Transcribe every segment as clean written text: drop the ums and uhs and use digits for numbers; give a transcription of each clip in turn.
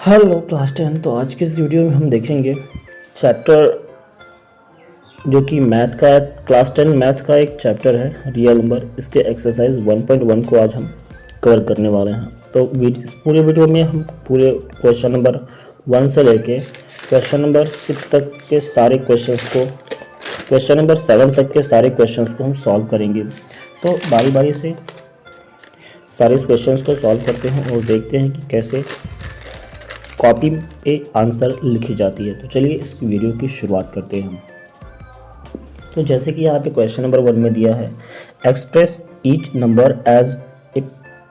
Hello class 10। तो आज के इस वीडियो में हम देखेंगे चैप्टर जो कि मैथ का क्लास 10 मैथ का एक चैप्टर है रियल नंबर। इसके एक्सरसाइज 1.1 को आज हम कवर करने वाले हैं। तो इस पूरे वीडियो में हम पूरे क्वेश्चन नंबर 1 से लेके क्वेश्चन नंबर 6 तक के सारे क्वेश्चंस को, क्वेश्चन नंबर 7 तक के सारे क्वेश्चंस को हम सॉल्व करेंगे। तो बारी बारी से सारे क्वेश्चंस को सॉल्व करते हैं और देखते हैं कि कैसे कॉपी पे आंसर लिखी जाती है। तो चलिए इस वीडियो की शुरुआत करते हैं हम। तो जैसे कि यहाँ पे क्वेश्चन नंबर 1 में दिया है, express each number as a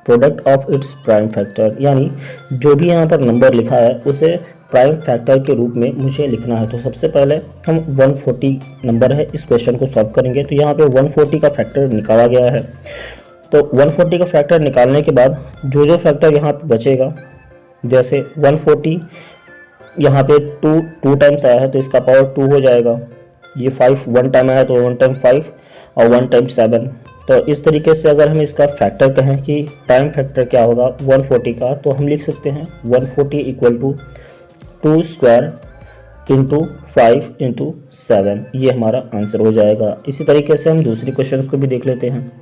product of its prime factor, यानी जो भी यहाँ पर नंबर लिखा है उसे प्राइम फैक्टर के रूप में मुझे लिखना है। तो सबसे पहले हम 140 नंबर है, इस क्वेश्चन को सॉल्व करेंगे। तो यहाँ पे 140 का फैक्टर निकाला गया है। तो 140 का फैक्टर निकालने के बाद जो फैक्टर यहाँ पे बचेगा, जैसे 140 यहाँ पे 2 टाइम्स आया है तो इसका पावर 2 हो जाएगा। ये 5 1 टाइम आया तो 1 टाइम 5 और 1 टाइम 7। तो इस तरीके से अगर हम इसका फैक्टर कहें कि टाइम फैक्टर क्या होगा 140 का, तो हम लिख सकते हैं 140 equal to 2 square into 5 into 7। ये हमारा आंसर हो जाएगा। इसी तरीके से हम दूसरी क्वेश्चन को भी देख लेते हैं।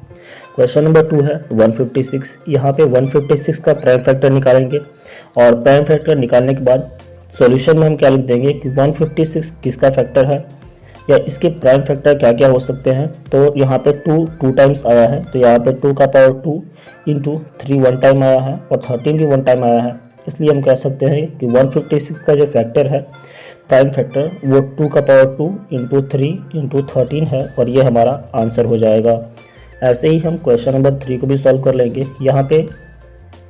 क्वेश्चन नंबर 2 है 156। यहाँ पे 156 का प्राइम फैक्टर निकालेंगे और प्राइम फैक्टर निकालने के बाद सॉल्यूशन में हम क्या लिख देंगे कि 156 किसका फैक्टर है या इसके प्राइम फैक्टर क्या क्या हो सकते हैं। तो यहाँ पे 2 टाइम्स आया है तो यहाँ पे 2 का पावर 2 इंटू 3 1 टाइम आया है और 13 भी 1 टाइम आया है। इसलिए हम कह सकते हैं कि 156 का जो फैक्टर है प्राइम फैक्टर वो 2 का पावर 2 इंटू 3 इंटू 13 है और ये हमारा आंसर हो जाएगा। ऐसे ही हम क्वेश्चन नंबर 3 को भी सॉल्व कर लेंगे। यहाँ पे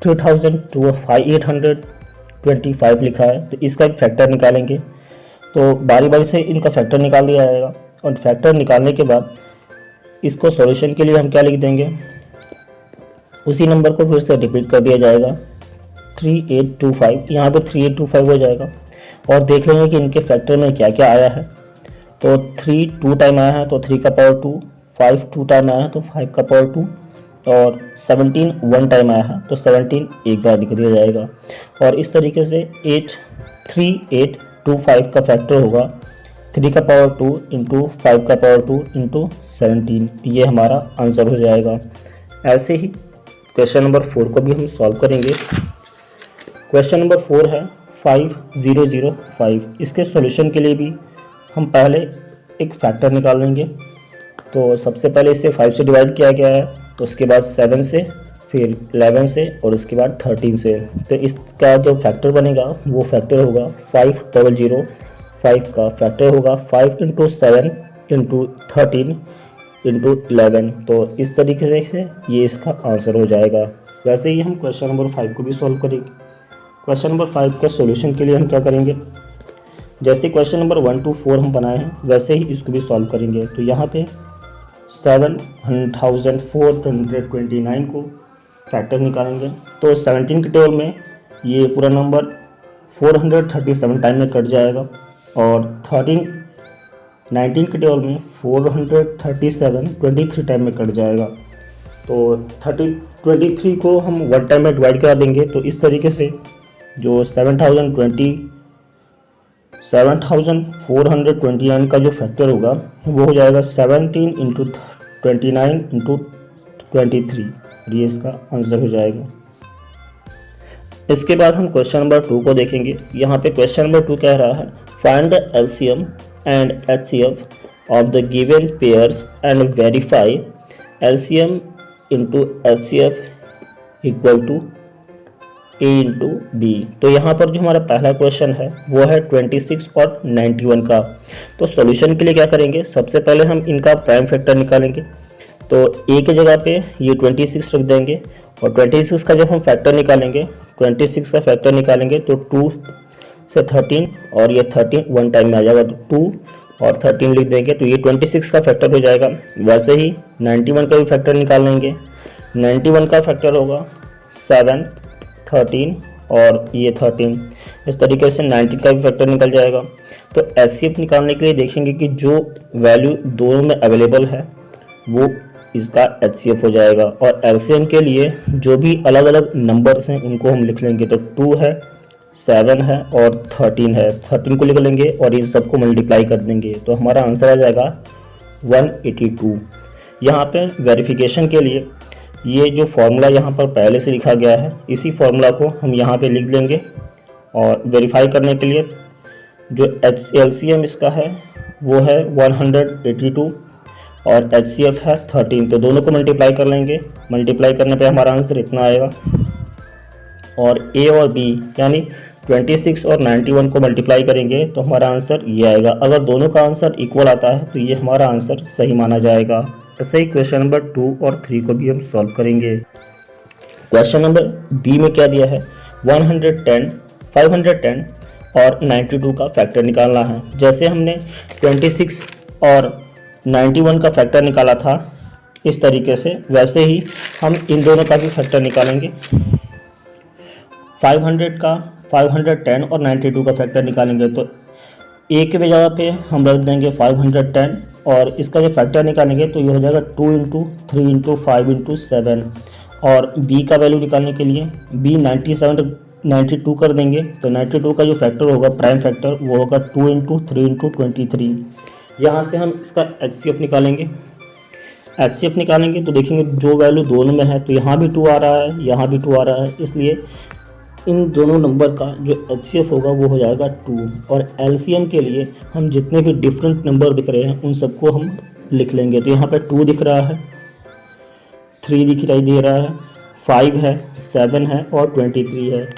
3825 लिखा है तो इसका फैक्टर निकालेंगे। तो बारी बारी से इनका फैक्टर निकाल दिया जाएगा और फैक्टर निकालने के बाद इसको सॉल्यूशन के लिए हम क्या लिख देंगे, उसी नंबर को फिर से रिपीट कर दिया जाएगा 3825। यहाँ पे 3825 हो जाएगा और देख लेंगे कि इनके फैक्टर में क्या क्या आया है। तो 3 2 टाइम आया है तो 3 का पावर 2, 5 2 टाइम आया है तो 5 का पावर 2 और 17 1 टाइम आया है तो 17 एक बार लिख दिया जाएगा। और इस तरीके से 83825 का फैक्टर होगा 3 का पावर 2 इंटू 5 का पावर 2 इंटू 17। ये हमारा आंसर हो जाएगा। ऐसे ही क्वेश्चन नंबर 4 को भी हम सॉल्व करेंगे। क्वेश्चन नंबर 4 है 5005। इसके सॉल्यूशन के लिए भी हम पहले एक फैक्टर निकाल लेंगे। तो सबसे पहले इसे 5 से डिवाइड किया गया है, तो उसके बाद 7 से, फिर 11 से और उसके बाद 13 से। तो इसका जो फैक्टर बनेगा वो फैक्टर होगा 5005 का फैक्टर होगा 5 इंटू 7 इंटू 13 इंटू 11। तो इस तरीके से ये इसका आंसर हो जाएगा। वैसे ही हम क्वेश्चन नंबर 5 को भी सॉल्व करेंगे। क्वेश्चन नंबर 5 के सॉल्यूशन के लिए हम क्या करेंगे, जैसे क्वेश्चन नंबर 1 to 4 हम बनाए हैं वैसे ही इसको भी सॉल्व करेंगे। तो यहाँ पे 7429 को फैक्टर निकालेंगे। तो 17 के टेबल में ये पूरा नंबर 437 टाइम में कट जाएगा और 19 के टेबल में 437 23 टाइम में कट जाएगा। तो 23 को हम 1 टाइम में डिवाइड करा देंगे। तो इस तरीके से जो 7429 का जो फैक्टर होगा वो हो जाएगा 17 इंटू 29 इंटू 23। ये इसका आंसर हो जाएगा। इसके बाद हम क्वेश्चन नंबर 2 को देखेंगे। यहाँ पे क्वेश्चन नंबर 2 कह रहा है find the LCM and HCF of the given pairs and verify LCM into HCF equal to A into B. तो यहाँ पर जो हमारा पहला क्वेश्चन है वो है 26 और 91 का। तो सॉल्यूशन के लिए क्या करेंगे, सबसे पहले हम इनका प्राइम फैक्टर निकालेंगे। तो A की जगह पे ये 26 रख देंगे और 26 का जब हम फैक्टर निकालेंगे, 26 का फैक्टर निकालेंगे तो 2 से 13 और ये 13 1 टाइम में आ जाएगा तो 2 और 13 लिख देंगे। तो ये 26 का फैक्टर हो जाएगा। वैसे ही 91 का भी फैक्टर निकाल लेंगे। 91 का फैक्टर होगा 7 13 और ये 13। इस तरीके से 19 का भी फैक्टर निकल जाएगा। तो एचसीएफ निकालने के लिए देखेंगे कि जो वैल्यू दोनों में अवेलेबल है वो इसका एचसीएफ हो जाएगा। और एलसीएम के लिए जो भी अलग अलग नंबर्स हैं उनको हम लिख लेंगे। तो 2 है 7 है और 13 है। 13 को लिख लेंगे और इन सबको मल्टीप्लाई कर देंगे तो हमारा आंसर आ जाएगा 182। यहाँ पे वेरिफिकेशन के लिए ये जो फॉर्मूला यहाँ पर पहले से लिखा गया है, इसी फॉर्मूला को हम यहाँ पे लिख देंगे। और वेरीफाई करने के लिए जो LCM इसका है वो है 182 और HCF है 13, तो दोनों को मल्टीप्लाई कर लेंगे। मल्टीप्लाई करने पे हमारा आंसर इतना आएगा। और A और B यानी 26 और 91 को मल्टीप्लाई करेंगे तो हमारा आंसर ये आएगा। अगर दोनों का आंसर इक्वल आता है तो ये हमारा आंसर सही माना जाएगा। ऐसे ही क्वेश्चन नंबर 2 और 3 को भी हम सॉल्व करेंगे। क्वेश्चन नंबर B में क्या दिया है, 110, 510 और 92 का फैक्टर निकालना है। जैसे हमने 26 और 91 का फैक्टर निकाला था इस तरीके से, वैसे ही हम इन दोनों का भी फैक्टर निकालेंगे। 500 का 510 और 92 का फैक्टर निकालेंगे तो A के जगह पे हम रख देंगे 510 और इसका जो फैक्टर निकालेंगे तो ये हो जाएगा 2 × 3 × 5 × 7। और B का वैल्यू निकालने के लिए B 97 92 कर देंगे तो 92 का जो फैक्टर होगा प्राइम फैक्टर वो होगा 2 × 3 × 23। यहाँ से हम इसका HCF निकालेंगे। HCF निकालेंगे तो देखेंगे जो वैल्यू दोनों में है तो यहाँ भी 2 आ रहा है, यहाँ भी 2 आ रहा है, इसलिए इन दोनों नंबर का जो HCF होगा वो हो जाएगा 2। और LCM के लिए हम जितने भी डिफरेंट नंबर दिख रहे हैं उन सबको हम लिख लेंगे। तो यहाँ पे 2 दिख रहा है, 3 दिखाई दे रहा है, 5 है, 7 है और 23 है।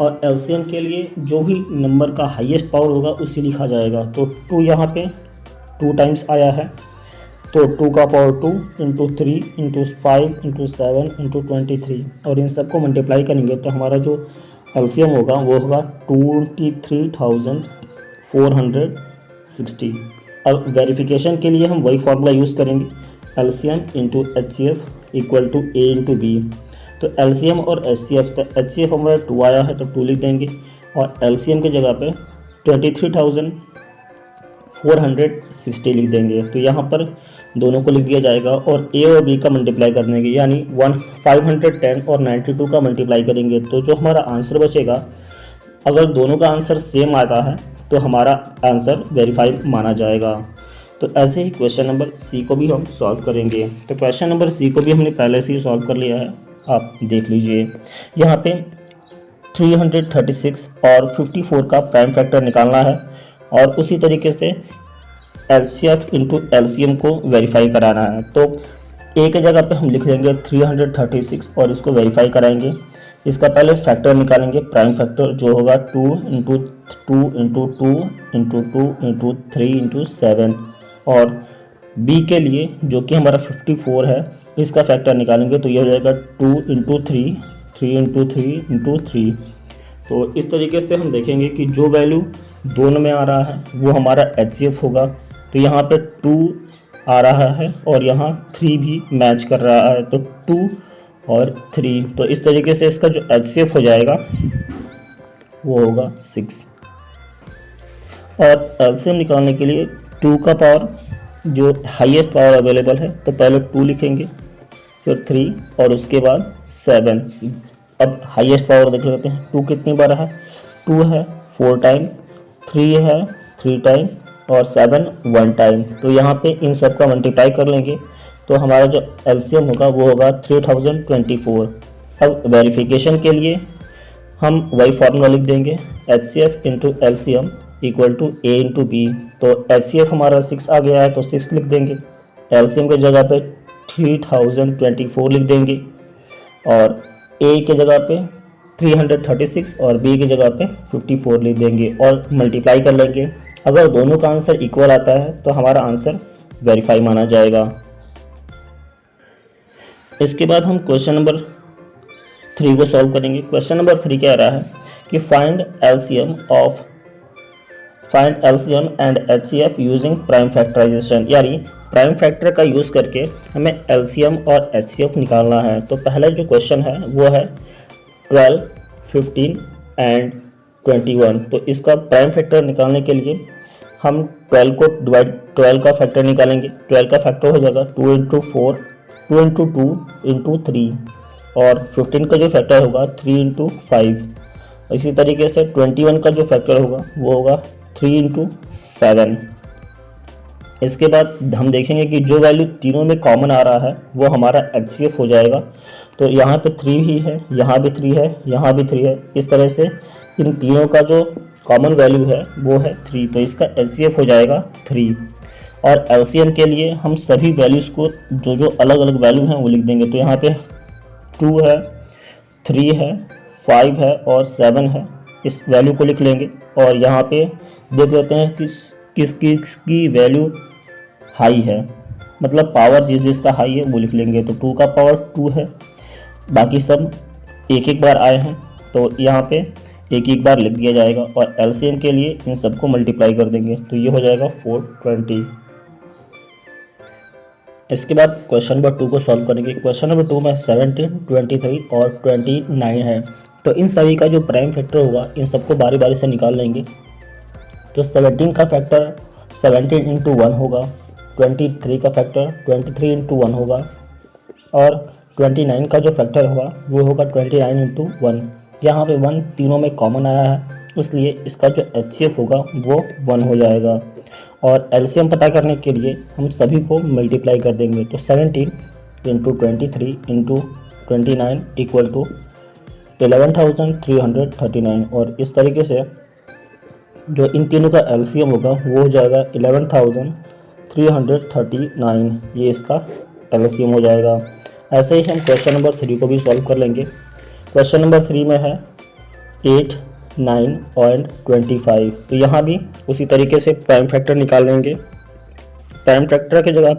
और LCM के लिए जो भी नंबर का हाईएस्ट पावर होगा उसी लिखा जाएगा। तो 2 यहाँ पे 2 टाइम्स आया है तो 2 का पावर 2 × 3 × 5 × 7 × 23 और इन सबको मल्टीप्लाई करेंगे तो हमारा जो LCM होगा वो होगा 23,460। अब वेरिफिकेशन के लिए हम वही फार्मूला यूज़ करेंगे, LCM × HCF = A × B। तो LCM और HCF, तो HCF हमारा 2 आया है तो 2 लिख देंगे और LCM की जगह पे 23,460 लिख देंगे। तो यहाँ पर दोनों को लिख दिया जाएगा और A और B का मल्टीप्लाई कर देंगे, यानी 510 और 92 का मल्टीप्लाई करेंगे तो जो हमारा आंसर बचेगा, अगर दोनों का आंसर सेम आता है तो हमारा आंसर वेरीफाई माना जाएगा। तो ऐसे ही क्वेश्चन नंबर C को भी हम सॉल्व करेंगे। तो क्वेश्चन नंबर C को भी हमने पहले से ही सॉल्व कर लिया है, आप देख लीजिए। यहाँ पे 336 और 54 का प्राइम फैक्टर निकालना है और उसी तरीके से LCF × LCM को वेरीफाई कराना है। तो A के जगह पे हम लिख लेंगे 336 और इसको वेरीफाई कराएंगे। इसका पहले फैक्टर निकालेंगे, प्राइम फैक्टर जो होगा 2 × 2 × 2 × 2 × 3 × 7। और B के लिए जो कि हमारा 54 है इसका फैक्टर निकालेंगे तो ये हो जाएगा 2 × 3 3 × 3 × 3। तो इस तरीके से हम देखेंगे कि जो वैल्यू दोनों में आ रहा है वो हमारा HCF होगा। तो यहाँ पे 2 आ रहा है और यहाँ 3 भी मैच कर रहा है, तो 2 और 3। तो इस तरीके से इसका जो HCF हो जाएगा वो होगा 6। और LCM निकालने के लिए 2 का पावर जो हाईएस्ट पावर अवेलेबल है तो पहले 2 लिखेंगे, फिर 3 और उसके बाद 7। अब हाईएस्ट पावर देख लेते हैं, 2 कितनी बार है, 2 है 4 टाइम, 3 है 3 टाइम और 7 1 टाइम। तो यहाँ पे इन सब का मल्टीप्लाई कर लेंगे तो हमारा जो LCM होगा वो होगा 3024। अब वेरिफिकेशन के लिए हम वही फार्मूला लिख देंगे, HCF × LCM = A × B। तो HCF हमारा 6 आ गया है तो 6 लिख देंगे, LCM की जगह पे 3024 लिख देंगे और A की जगह पे 336 और B की जगह पे 54 लिख देंगे और मल्टीप्लाई कर लेंगे। अगर दोनों का आंसर इक्वल आता है तो हमारा आंसर वेरीफाई माना जाएगा। इसके बाद हम क्वेश्चन नंबर 3 को सॉल्व करेंगे। क्वेश्चन नंबर 3 कह रहा है कि find LCM and HCF using prime factorization, यानी प्राइम फैक्टर का यूज़ करके हमें LCM और HCF निकालना है। तो पहला जो क्वेश्चन है वो है 12, 15 एंड 21। तो इसका प्राइम फैक्टर निकालने के लिए हम 12 का फैक्टर निकालेंगे। 12 का फैक्टर हो जाएगा 2 × 4, 2 × 2 × 3 और 15 का जो फैक्टर होगा 3 × 5। इसी तरीके से 21 का जो फैक्टर होगा वो होगा 3 इंटू 7। इसके बाद हम देखेंगे कि जो वैल्यू तीनों में कॉमन आ रहा है वो हमारा HCF हो जाएगा। तो यहाँ पे 3 ही है, यहाँ भी 3 है, यहाँ भी 3 है। इस तरह से इन तीनों का जो कॉमन वैल्यू है वो है 3, तो इसका HCF हो जाएगा 3। और LCM के लिए हम सभी वैल्यूज़ को जो जो अलग अलग वैल्यू हैं वो लिख देंगे। तो यहाँ पे 2 है, 3 है, 5 है और 7 है, इस वैल्यू को लिख लेंगे। और यहाँ पे देख लेते हैं कि किसकी वैल्यू हाई है, मतलब पावर जिसका हाई है वो लिख लेंगे। तो 2 का पावर 2 है, बाकी सब एक एक बार आए हैं तो यहाँ पे एक एक बार लिख दिया जाएगा। और LCM के लिए इन सबको मल्टीप्लाई कर देंगे तो ये हो जाएगा 420। इसके बाद क्वेश्चन नंबर 2 को सॉल्व करेंगे। क्वेश्चन नंबर 2 में 17, 23 और 29 है। तो इन सभी का जो प्राइम फैक्टर होगा इन सबको बारी बारी से निकाल लेंगे। तो 17 का फैक्टर 17 इंटू 1 होगा, 23 का फैक्टर 23 इंटू 1 होगा और 29 का जो फैक्टर होगा वो होगा 29 इंटू 1। यहाँ पे 1 तीनों में कॉमन आया है इसलिए इसका जो HCF होगा वो 1 हो जाएगा। और LCM पता करने के लिए हम सभी को मल्टीप्लाई कर देंगे। तो 17 इंटू 23 इंटू 29 इक्वल टू 11,339। और इस तरीके से जो इन तीनों का LCM होगा वो हो जाएगा 11,339। ये इसका LCM हो जाएगा। ऐसे ही हम क्वेश्चन नंबर 3 को भी सॉल्व कर लेंगे। क्वेश्चन नंबर 3 में है 8, 9 और 25। तो यहाँ भी उसी तरीके से प्राइम फैक्टर निकाल लेंगे। प्राइम फैक्टर की जगह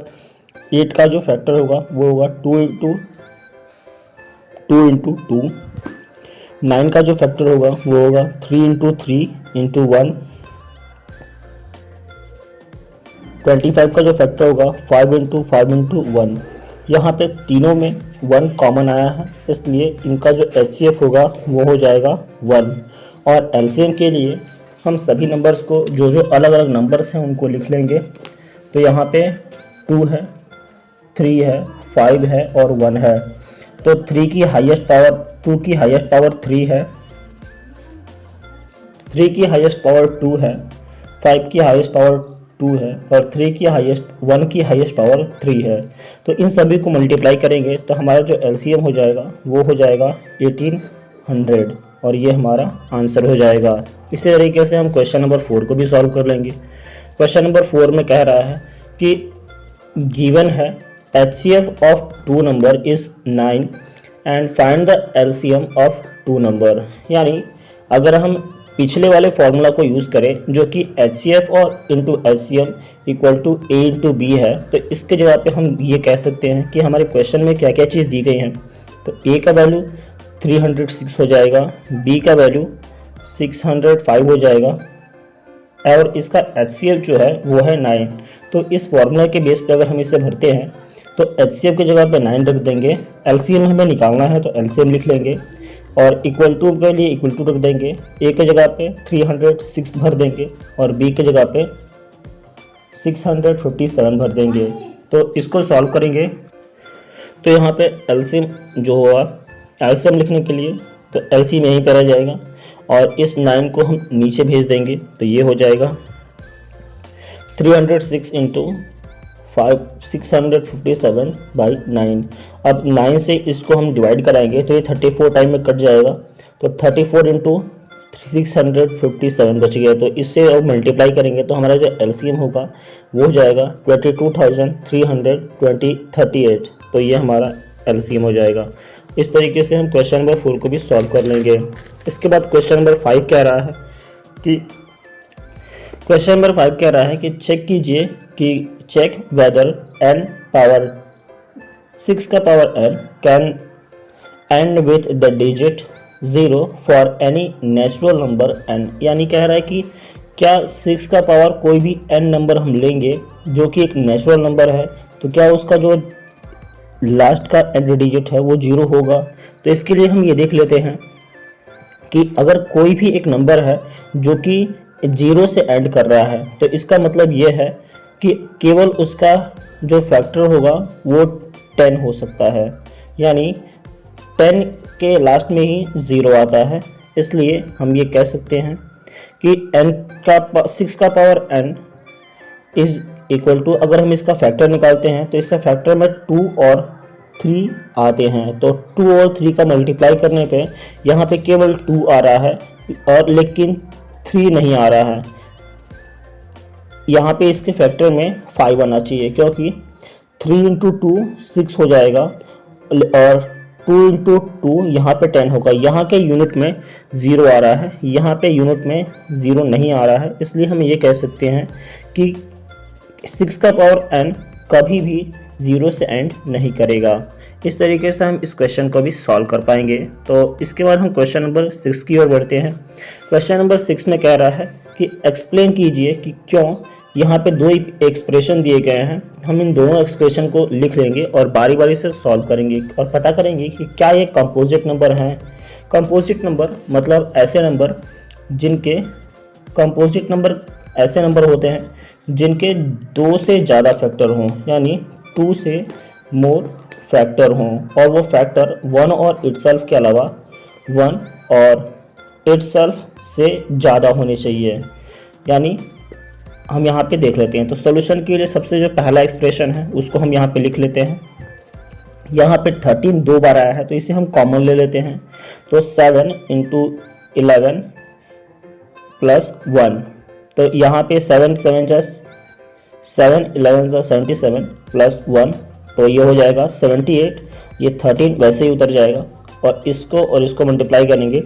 8 का जो फैक्टर होगा वो होगा 2 इंटू 2। 9 का जो फैक्टर होगा वो होगा 3 इंटू 3 इंटू 1। 25 का जो फैक्टर होगा 5 इंटू 5 इंटू 1। यहाँ पे तीनों में 1 कॉमन आया है इसलिए इनका जो HCF होगा वो हो जाएगा 1। और LCM के लिए हम सभी नंबर्स को जो जो अलग अलग नंबर्स हैं उनको लिख लेंगे। तो यहाँ पे 2 है, 3 है, 5 है और 1 है। तो 3 की हाईएस्ट पावर 2 की हाईएस्ट पावर 3 है, 3 की हाईएस्ट पावर 2 है, 5 की हाईएस्ट पावर 2 है और 3 की हाईएस्ट 1 की हाईएस्ट पावर 3 है। तो इन सभी को मल्टीप्लाई करेंगे तो हमारा जो LCM हो जाएगा वो हो जाएगा 1800 और ये हमारा आंसर हो जाएगा। इसी तरीके से हम क्वेश्चन नंबर 4 को भी सॉल्व कर लेंगे। क्वेश्चन नंबर 4 में कह रहा है कि गिवन है HCF of 2 number is 9 and find the LCM of 2 number. यानी अगर हम पिछले वाले फॉर्मूला को यूज़ करें जो कि HCF और into LCM equal to A into B है, तो इसके जगह पे हम ये कह सकते हैं कि हमारे क्वेश्चन में क्या क्या चीज़ दी गई हैं। तो A का वैल्यू 306 हो जाएगा, B का वैल्यू 605 हो जाएगा और इसका HCF जो है वो है 9। तो इस फॉर्मूला के बेस पे अगर हम इसे भरते हैं तो HCF की जगह पे 9 रख देंगे, LCM हमें निकालना है तो LCM लिख लेंगे और इक्वल टू के लिए इक्वल टू रख देंगे। A की जगह पे 306 भर देंगे और B की जगह पे 657 भर देंगे। तो इसको सॉल्व करेंगे तो यहाँ पे LCM जो होगा, LCM लिखने के लिए तो LCM यहीं पर रह जाएगा और इस 9 को हम नीचे भेज देंगे तो ये हो जाएगा 306 इंटू 657 बाई 9। अब 9 से इसको हम डिवाइड कराएंगे तो ये 34 टाइम में कट जाएगा। तो 34 इंटू 657 बच गया। तो इससे अब मल्टीप्लाई करेंगे तो हमारा जो LCM होगा वो हो जाएगा 22,338। तो ये हमारा LCM हो जाएगा। इस तरीके से हम क्वेश्चन नंबर 4 को भी सॉल्व कर लेंगे। इसके बाद क्वेश्चन नंबर 5 कह रहा है कि चेक कीजिए कि चेक वेदर n पावर 6 का power n can and with the digit 0 for any natural number n। यानी कह रहा है कि क्या 6 का पावर कोई भी n नंबर हम लेंगे जो कि एक नेचुरल नंबर है तो क्या उसका जो लास्ट का एंड डिजिट है वो 0 होगा। तो इसके लिए हम ये देख लेते हैं कि अगर कोई भी एक नंबर है जो कि 0 से एंड कर रहा है तो इसका मतलब ये है कि केवल उसका जो फैक्टर होगा वो 10 हो सकता है। यानी 10 के लास्ट में ही 0 आता है इसलिए हम ये कह सकते हैं कि n का 6 का power n is equal to, अगर हम इसका फैक्टर निकालते हैं तो इसका फैक्टर में 2 और 3 आते हैं, तो 2 और 3 का मल्टीप्लाई करने पे यहाँ पे केवल 2 आ रहा है और लेकिन 3 नहीं आ रहा है। यहाँ पे इसके फैक्टर में 5 आना चाहिए, क्योंकि 3 इंटू 2 6 हो जाएगा और 2 इंटू 2 यहाँ पे 10 होगा। यहाँ के यूनिट में 0 आ रहा है, यहाँ पे यूनिट में 0 नहीं आ रहा है, इसलिए हम ये कह सकते हैं कि 6 का पावर n कभी भी 0 से एंड नहीं करेगा। इस तरीके से हम इस क्वेश्चन को भी सॉल्व कर पाएंगे। तो इसके बाद हम क्वेश्चन नंबर 6 की ओर बढ़ते हैं। क्वेश्चन नंबर 6 में कह रहा है कि एक्सप्लेन कीजिए कि क्यों यहाँ पे दो एक्सप्रेशन दिए गए हैं। हम इन दोनों एक्सप्रेशन को लिख लेंगे और बारी बारी से सॉल्व करेंगे और पता करेंगे कि क्या ये कंपोजिट नंबर हैं। कंपोजिट नंबर मतलब ऐसे नंबर जिनके कंपोजिट नंबर ऐसे नंबर होते हैं जिनके 2 से ज़्यादा फैक्टर हों, यानी 2 से मोर फैक्टर हों और वो फैक्टर 1 और इटसेल्फ के अलावा 1 और इटसेल्फ से ज़्यादा होने चाहिए। यानी हम यहाँ पे देख लेते हैं। तो सॉल्यूशन के लिए सबसे जो पहला एक्सप्रेशन है उसको हम यहाँ पे लिख लेते हैं। यहाँ पे 13 2 बार आया है तो इसे हम कॉमन ले लेते हैं। तो 7 इंटू 11 प्लस 1, तो यहाँ पे 7 11 77 प्लस 1, तो ये हो जाएगा 78। ये 13 वैसे ही उतर जाएगा और इसको मल्टीप्लाई करेंगे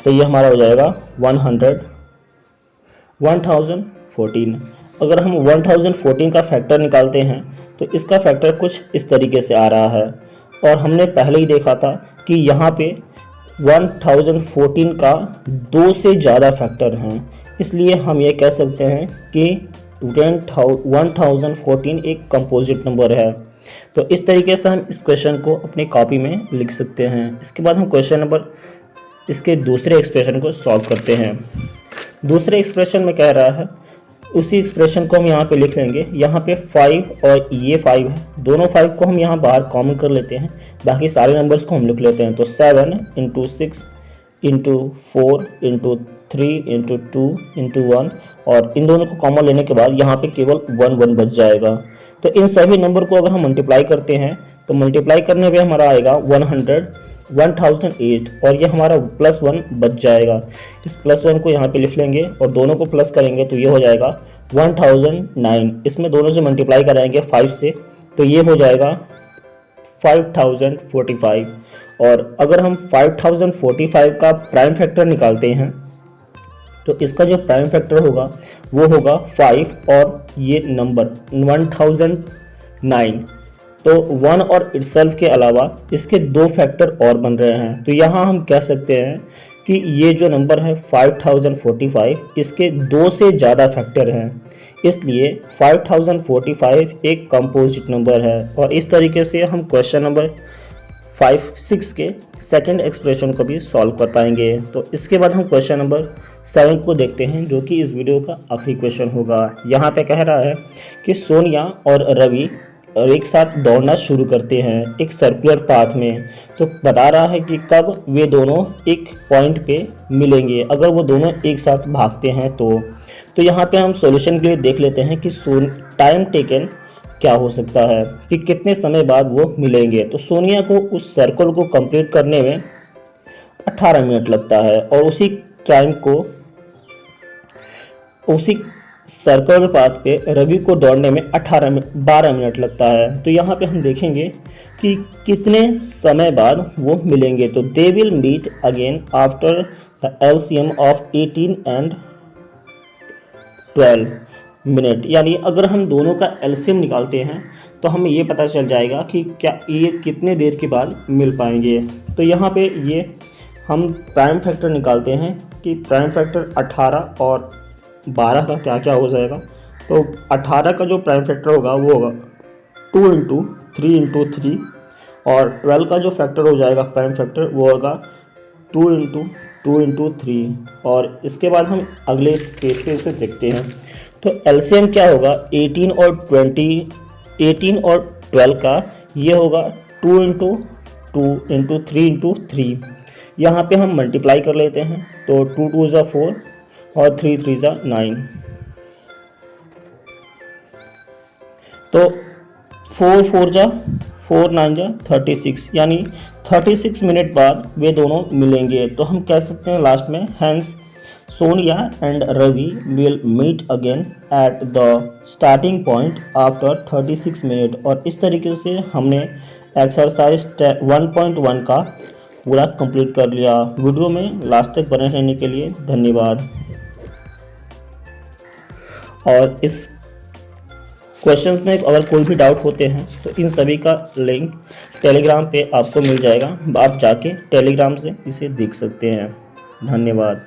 तो ये हमारा हो जाएगा 1014। अगर हम 1014 का फैक्टर निकालते हैं तो इसका फैक्टर कुछ इस तरीके से आ रहा है और हमने पहले ही देखा था कि यहाँ पे 1014 का 2 से ज़्यादा फैक्टर हैं, इसलिए हम ये कह सकते हैं कि 1014 एक कंपोजिट नंबर है। तो इस तरीके से हम इस क्वेश्चन को अपनी कॉपी में लिख सकते हैं। इसके बाद हम क्वेश्चन नंबर इसके दूसरे एक्सप्रेशन को सॉल्व करते हैं। दूसरे एक्सप्रेशन में कह रहा है, उसी एक्सप्रेशन को हम यहाँ पे लिख लेंगे। यहाँ पे 5 और ये 5 है, दोनों 5 को हम यहाँ बाहर कॉमन कर लेते हैं, बाकी सारे नंबर्स को हम लिख लेते हैं। तो 7 into 6 into 4 into 3 into 2 into 1 और इन दोनों को कॉमन लेने के बाद यहाँ पे केवल 1 बच जाएगा। तो इन सभी नंबर को अगर हम मल्टीप्लाई करते हैं तो मल्टीप्लाई करने पे हमारा आएगा 1008 और ये हमारा +1 बच जाएगा। इस +1 को यहाँ पे लिख लेंगे और दोनों को प्लस करेंगे तो ये हो जाएगा 1009। इसमें दोनों से मल्टीप्लाई कराएंगे 5 से तो ये हो जाएगा 5045। और अगर हम 5045 का प्राइम फैक्टर निकालते हैं तो इसका जो प्राइम फैक्टर होगा वो होगा 5 और ये नंबर 1009। तो 1 और इटसेल्फ के अलावा इसके 2 फैक्टर और बन रहे हैं। तो यहाँ हम कह सकते हैं कि ये जो नंबर है 5045 इसके 2 से ज़्यादा फैक्टर हैं, इसलिए 5045 एक कंपोजिट नंबर है। और इस तरीके से हम क्वेश्चन नंबर 6 के सेकंड एक्सप्रेशन को भी सॉल्व कर पाएंगे। तो इसके बाद हम क्वेश्चन नंबर 7 को देखते हैं, जो कि इस वीडियो का आखिरी क्वेश्चन होगा। यहाँ पे कह रहा है कि सोनिया और रवि एक साथ दौड़ना शुरू करते हैं एक सर्कुलर पाथ में। तो बता रहा है कि कब वे दोनों एक पॉइंट पे मिलेंगे अगर वो दोनों एक साथ भागते हैं। तो यहाँ पे हम सॉल्यूशन के लिए देख लेते हैं कि टाइम टेकन क्या हो सकता है, कि कितने समय बाद वो मिलेंगे। तो सोनिया को उस सर्कल को कंप्लीट करने में 18 मिनट लगता है और उसी टाइम को उसी सर्कल पाथ पे रवि को दौड़ने में 12 मिनट लगता है। तो यहाँ पे हम देखेंगे कि कितने समय बाद वो मिलेंगे। तो they will meet again after the LCM of 18 and 12 minute. यानी अगर हम दोनों का LCM निकालते हैं तो हमें ये पता चल जाएगा कि क्या ये कितने देर के बाद मिल पाएंगे। तो यहाँ पे ये हम प्राइम फैक्टर निकालते हैं कि प्राइम फैक्टर 18 और 12 का क्या क्या हो जाएगा। तो 18 का जो प्राइम फैक्टर होगा वो होगा 2 इंटू 3 इंटू 3 और 12 का जो फैक्टर हो जाएगा प्राइम फैक्टर वो होगा 2 इंटू 2 इंटू 3। और इसके बाद हम अगले पेज पे इसे देखते हैं। तो LCM क्या होगा 18 और 12 का, ये होगा 2 इंटू 2 इंटू 3 इंटू 3। यहाँ पे हम मल्टीप्लाई कर लेते हैं, तो 2 2 ज़ा 4 और 3 3 ज़ा 9, तो 4 4 जा 4 9 जा 36, यानी 36 मिनट बाद वे दोनों मिलेंगे। तो हम कह सकते हैं लास्ट में, hence Sonia and Ravi will meet again at the starting point after 36 minute. और इस तरीके से हमने एक्सरसाइज 1.1 का पूरा कंप्लीट कर लिया। वीडियो में लास्ट तक बने रहने के लिए धन्यवाद। और इस क्वेश्चंस में अगर कोई भी डाउट होते हैं तो इन सभी का लिंक टेलीग्राम पे आपको मिल जाएगा, आप जाके टेलीग्राम से इसे देख सकते हैं। धन्यवाद।